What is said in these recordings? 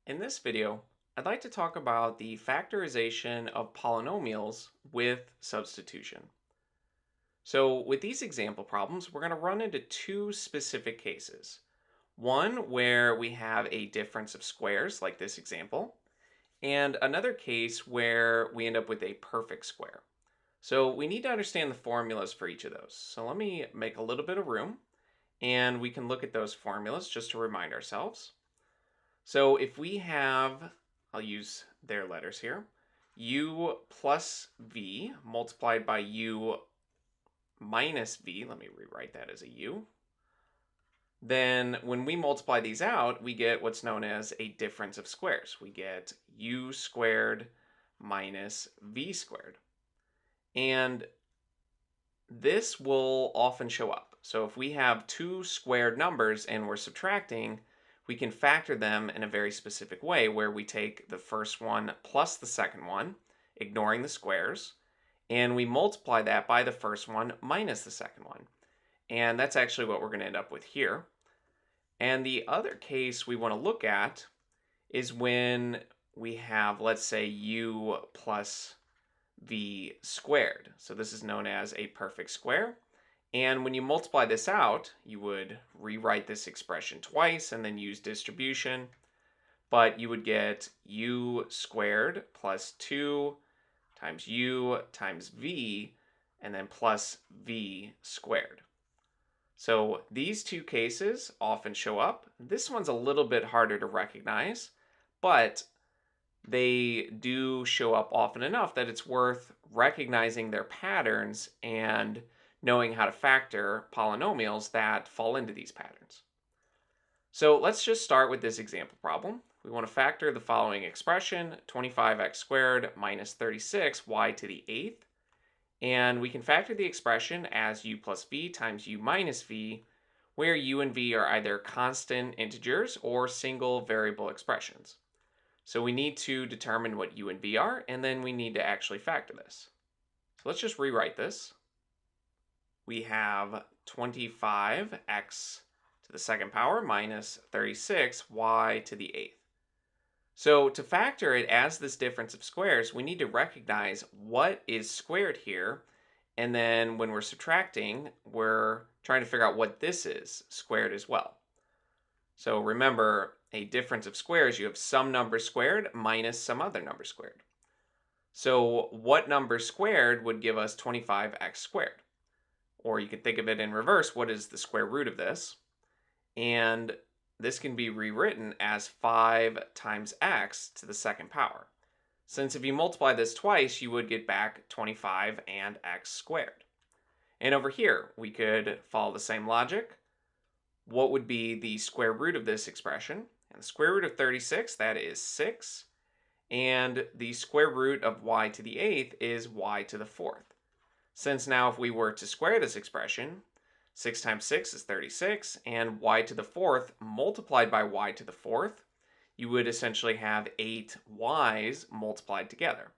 In this video, I'd like to talk about the factorization of polynomials with substitution. So with these example problems, we're going to run into two specific cases. One where we have a difference of squares, like this example, and another case where we end up with a perfect square. So we need to understand the formulas for each of those. So let me make a little bit of room, and we can look at those formulas just to remind ourselves. So if we have, I'll use their letters here, u plus v multiplied by u minus v, let me rewrite that as a u, then when we multiply these out, we get what's known as a difference of squares. We get u squared minus v squared. And this will often show up. So if we have two squared numbers and we're subtracting, we can factor them in a very specific way where we take the first one plus the second one, ignoring the squares, and we multiply that by the first one minus the second one. And that's actually what we're going to end up with here. And the other case we want to look at is when we have, let's say, u plus v squared. So this is known as a perfect square. And when you multiply this out, you would rewrite this expression twice and then use distribution. But you would get u squared plus 2 times u times v, and then plus v squared. So these two cases often show up. This one's a little bit harder to recognize, but they do show up often enough that it's worth recognizing their patterns and knowing how to factor polynomials that fall into these patterns. So let's just start with this example problem. We want to factor the following expression, 25x squared minus 36y to the 8th. And we can factor the expression as u plus v times u minus v, where u and v are either constant integers or single variable expressions. So we need to determine what u and v are, and then we need to actually factor this. So let's just rewrite this. We have 25x to the second power minus 36y to the 8th. So to factor it as this difference of squares, we need to recognize what is squared here, and then when we're subtracting, we're trying to figure out what this is squared as well. So remember, a difference of squares, you have some number squared minus some other number squared. So what number squared would give us 25x squared? Or you could think of it in reverse, what is the square root of this? And this can be rewritten as 5 times x to the second power. Since if you multiply this twice, you would get back 25 and x squared. And over here, we could follow the same logic. What would be the square root of this expression? And the square root of 36, that is 6. And the square root of y to the 8th is y to the 4th. Since now if we were to square this expression, 6 times 6 is 36, and y to the 4th multiplied by y to the 4th, you would essentially have 8 y's multiplied together.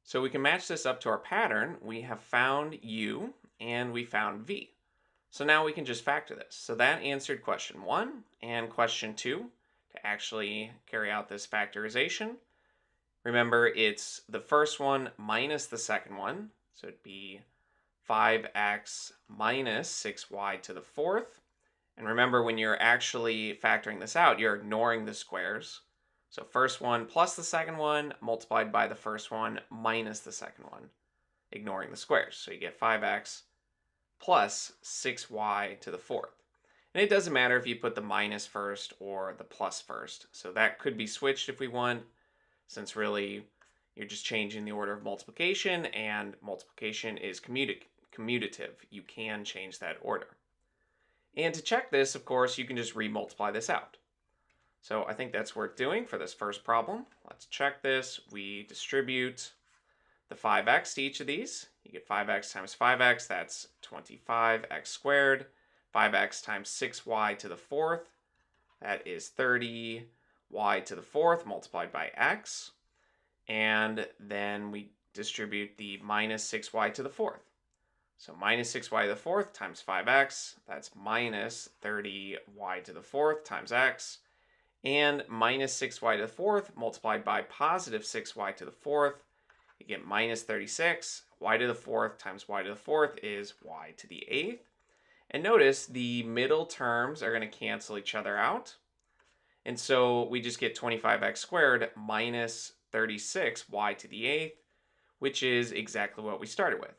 So we can match this up to our pattern. We have found u, and we found v. So now we can just factor this. So that answered question 1 and question 2 to actually carry out this factorization. Remember, it's the first one minus the second one. So it'd be 5x minus 6y to the 4th. And remember, when you're actually factoring this out, you're ignoring the squares. So first one plus the second one multiplied by the first one minus the second one, ignoring the squares. So you get 5x plus 6y to the 4th. And it doesn't matter if you put the minus first or the plus first. So that could be switched if we want, since really you're just changing the order of multiplication, and multiplication is commutative. You can change that order. And to check this, of course, you can just re-multiply this out. So I think that's worth doing for this first problem. Let's check this. We distribute the 5x to each of these. You get 5x times 5x, that's 25x squared. 5x times 6y to the 4th, that is 30y to the 4th multiplied by x. And then we distribute the minus 6y to the 4th. So minus 6y to the 4th times 5x, that's minus 30y to the 4th times x. And minus 6y to the fourth multiplied by positive 6y to the fourth, you get minus 36. Y to the fourth times y to the fourth is y to the eighth. And notice the middle terms are going to cancel each other out. And so we just get 25x squared minus 36y to the eighth, which is exactly what we started with.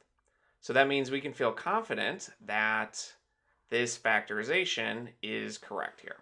So that means we can feel confident that this factorization is correct here.